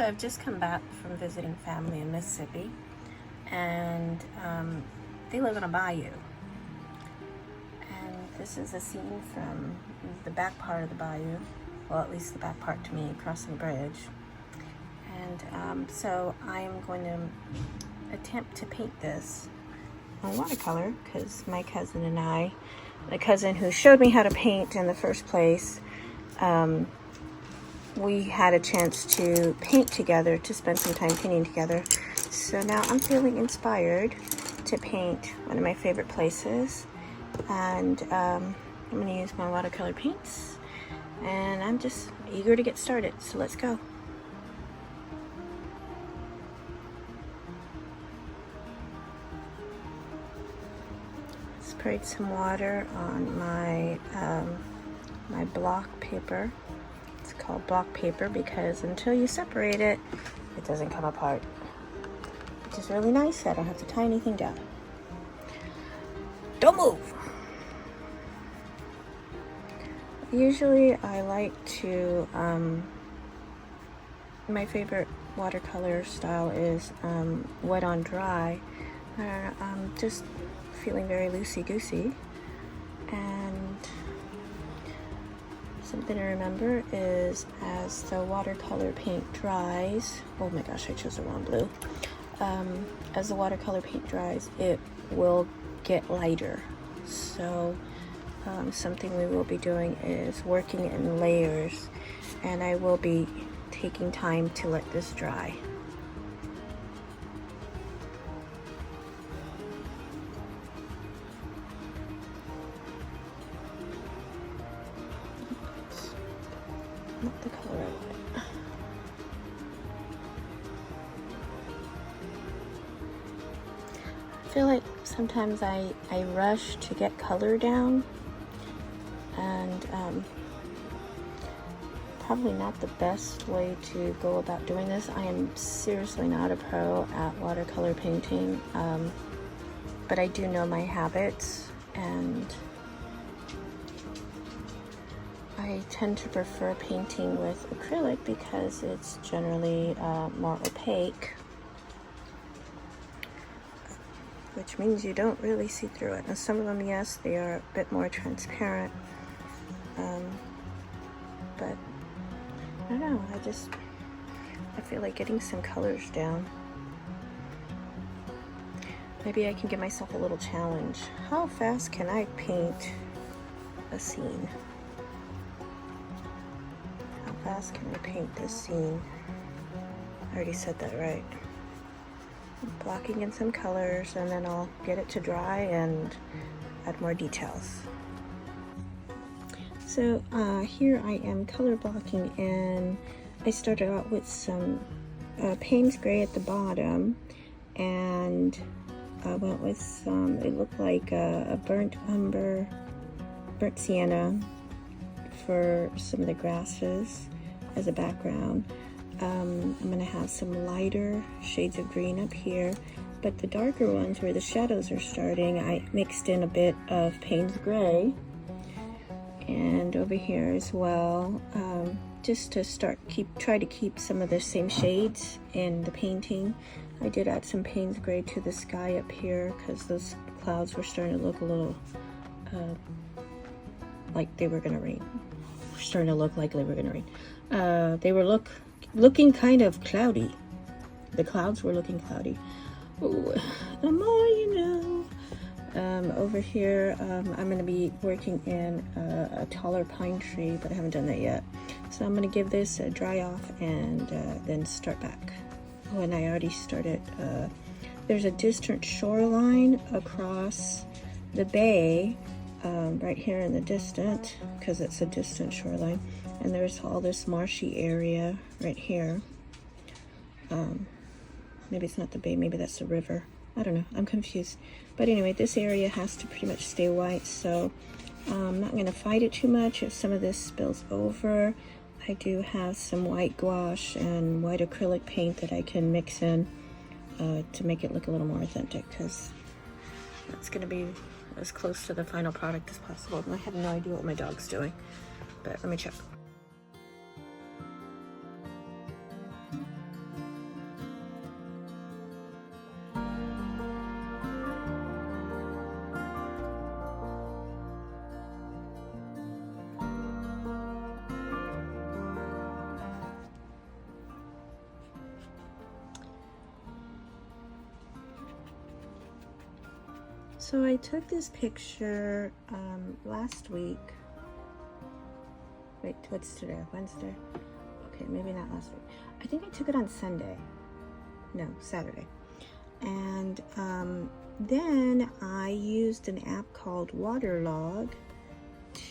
I've just come back from visiting family in Mississippi, and they live in a bayou. And this is a scene from the back part of the bayou, well, at least the back part to me, crossing the bridge. And so I am going to attempt to paint this on watercolor, because my cousin and I, the cousin who showed me how to paint in the first place, we had a chance to paint together, to spend some time painting together. So now I'm feeling inspired to paint one of my favorite places, and I'm going to use my watercolor paints, and I'm just eager to get started. So let's go. Sprayed some water on my my block paper. It's called block paper because until you separate it, it doesn't come apart, which is really nice. I don't have to tie anything down. Don't move! Usually I like to, my favorite watercolor style is wet on dry. I'm just feeling very loosey-goosey, and something to remember is as the watercolor paint dries, oh my gosh, I chose the wrong blue. As the watercolor paint dries, it will get lighter. So something we will be doing is working in layers, and I will be taking time to let this dry. Not the color I want. I feel like sometimes I rush to get color down, and probably not the best way to go about doing this. I am seriously not a pro at watercolor painting, but I do know my habits, and I tend to prefer painting with acrylic because it's generally more opaque, which means you don't really see through it. Now some of them, yes, they are a bit more transparent, but I don't know, I feel like getting some colors down. Maybe I can give myself a little challenge. How fast can I paint a scene? How fast can I paint this scene? I already said that right. I'm blocking in some colors, and then I'll get it to dry and add more details. So here I am color blocking, and I started out with some Payne's Gray at the bottom, and I went with some, it looked like a burnt umber, burnt sienna for some of the grasses as a background. I'm going to have some lighter shades of green up here, but the darker ones where the shadows are starting, I mixed in a bit of Payne's Gray, and over here as well, just to try to keep some of the same shades in the painting. I did add some Payne's Gray to the sky up here because those clouds were starting to look a little like they were gonna rain. Starting to look like they were gonna rain. They were looking kind of cloudy. The clouds were looking cloudy. Ooh, the more you know. Over here, I'm going to be working in a taller pine tree, but I haven't done that yet. So I'm going to give this a dry off and then start back. Oh, and I already started. There's a distant shoreline across the bay, right here in the distant, because it's a distant shoreline. And there's all this marshy area right here. Maybe it's not the bay, maybe that's the river. I don't know, I'm confused. But anyway, this area has to pretty much stay white, so I'm not gonna fight it too much if some of this spills over. I do have some white gouache and white acrylic paint that I can mix in to make it look a little more authentic, because that's gonna be as close to the final product as possible. And I have no idea what my dog's doing, but let me check. So I took this picture last week. Wait, what's today? Wednesday? Okay, maybe not last week. I think I took it on Sunday. No, Saturday. And then I used an app called Waterlogue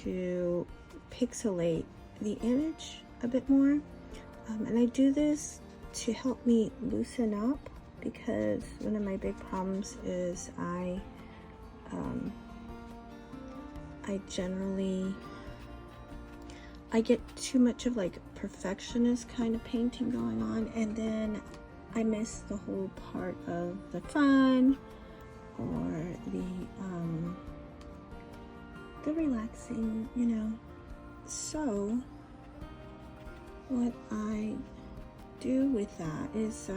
to pixelate the image a bit more. And I do this to help me loosen up, because one of my big problems is I generally get too much of like perfectionist kind of painting going on, and then I miss the whole part of the fun or the relaxing, you know. So what I do with that is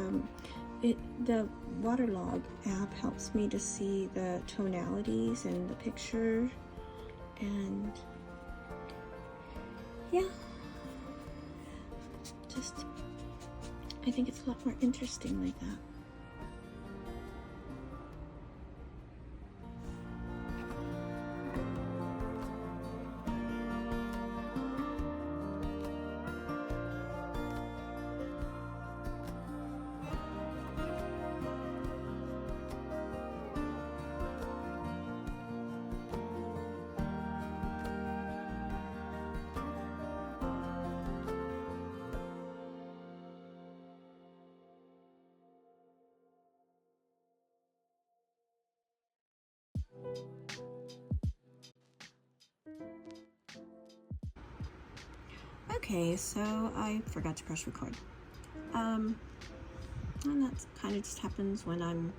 the Waterlogue app helps me to see the tonalities in the picture, and yeah, just I think it's a lot more interesting like that. Okay, so I forgot to press record. And that kind of just happens when I'm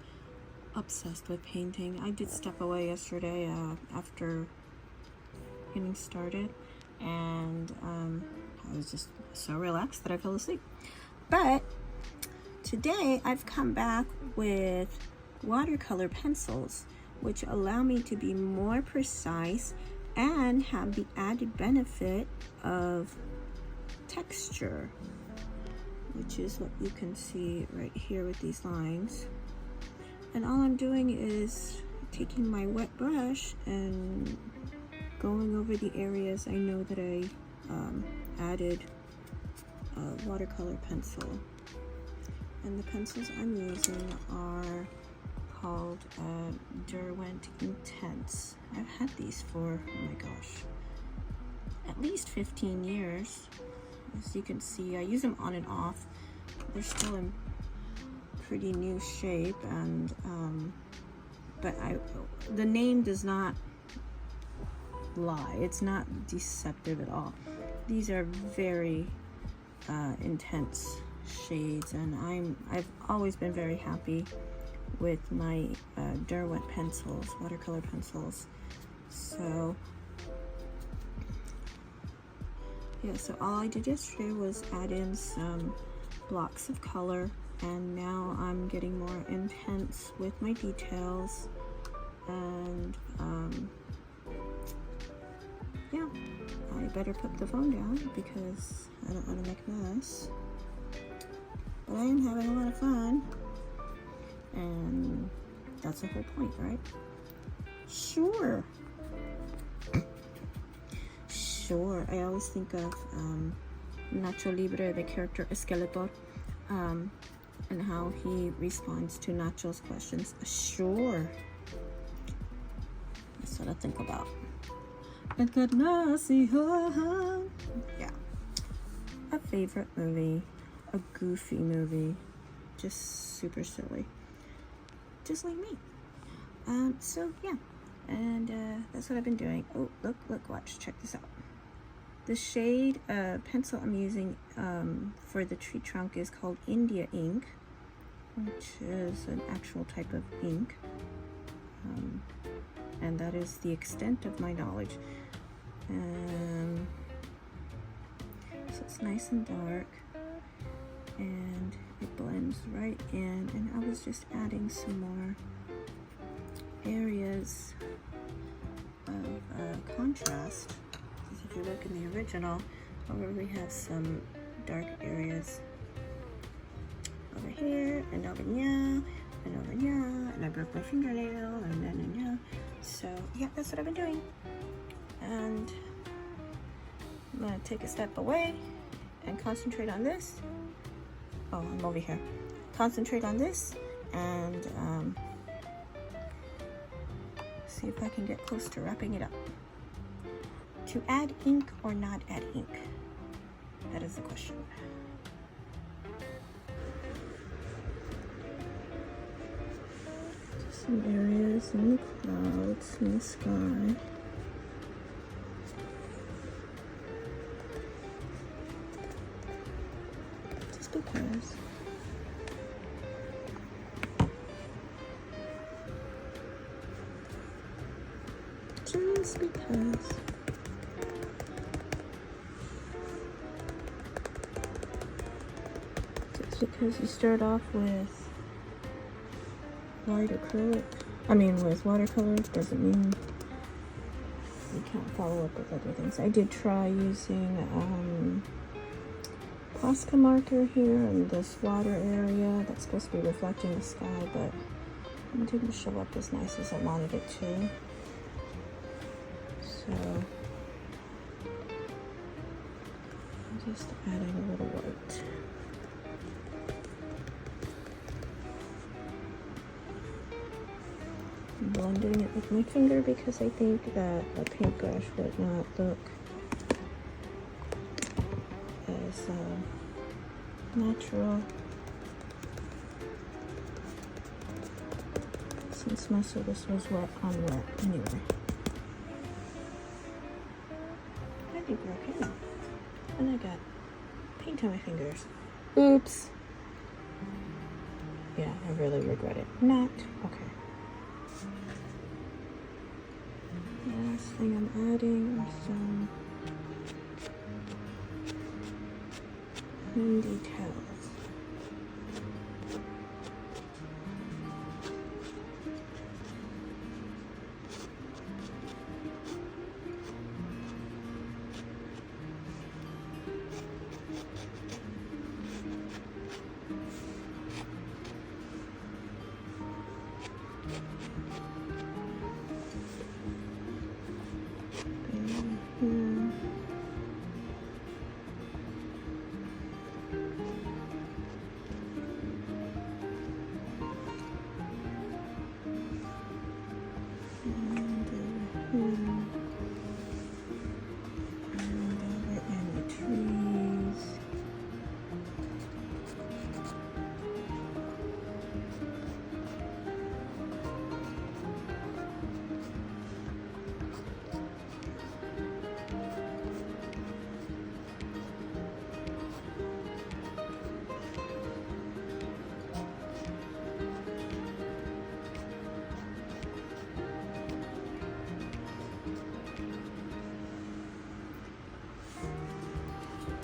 obsessed with painting. I did step away yesterday after getting started, and I was just so relaxed that I fell asleep. But today I've come back with watercolor pencils, which allow me to be more precise and have the added benefit of texture, which is what you can see right here with these lines. And all I'm doing is taking my wet brush and going over the areas I know that I added a watercolor pencil. And the pencils I'm using are called Derwent Intense. I've had these for, oh my gosh, at least 15 years. As you can see, I use them on and off. They're still in pretty new shape, and but the name does not lie. It's not deceptive at all. These are very intense shades, and I've always been very happy with my Derwent pencils, watercolor pencils. So yeah, so all I did yesterday was add in some blocks of color, and now I'm getting more intense with my details. And yeah, I better put the phone down because I don't want to make a mess. But I am having a lot of fun, and that's the whole point, right? Sure. Sure. I always think of Nacho Libre, the character Skeletor, and how he responds to Nacho's questions. Sure. That's what I think about. Yeah. A favorite movie, a goofy movie, just super silly, just like me. So yeah, and that's what I've been doing. Oh, look, watch, check this out. The shade pencil I'm using for the tree trunk is called India ink, which is an actual type of ink, and that is the extent of my knowledge. So it's nice and dark, and it blends right in, and I was just adding some more areas of contrast. If you look in the original, over we have some dark areas over here and over here, and over here, and I broke my fingernail, and yeah. So yeah, that's what I've been doing. And I'm gonna take a step away and concentrate on this. Oh, I'm over here. Concentrate on this and see if I can get close to wrapping it up. To add ink or not add ink? That is the question. Some areas in the clouds, in the sky. Just because. Just because. Just because you start off with white acrylic, with watercolor, doesn't mean you can't follow up with other things. I did try using Posca marker here in this water area that's supposed to be reflecting the sky, but it didn't show up as nice as I wanted it to. So I'm just adding a little white. Blending it with my finger because I think that a paintbrush would not look as natural, since most of this was wet on wet anyway. I'd be broken now. And I got paint on my fingers. Oops. Yeah, I really regret it. Not. Okay. The last thing I'm adding are some details.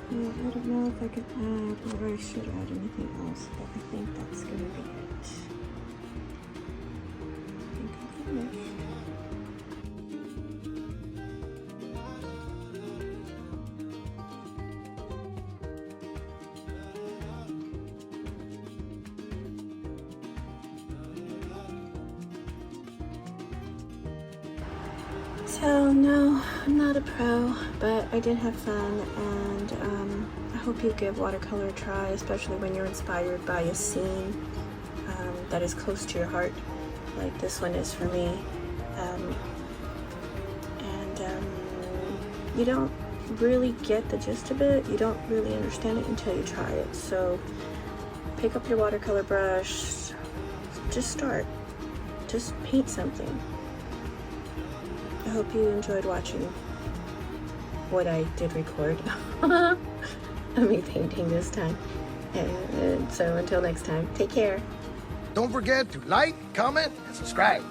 I don't know if I can add, or I should add anything else, but I think that's going to be it. I think I'm finished. So no, I'm not a pro, but I did have fun, and I hope you give watercolor a try, especially when you're inspired by a scene that is close to your heart, like this one is for me. You don't really get the gist of it, you don't really understand it until you try it. So pick up your watercolor brush, just start, just paint something. I hope you enjoyed watching what I did record. I mean, painting this time. And so until next time, take care. Don't forget to like, comment, and subscribe.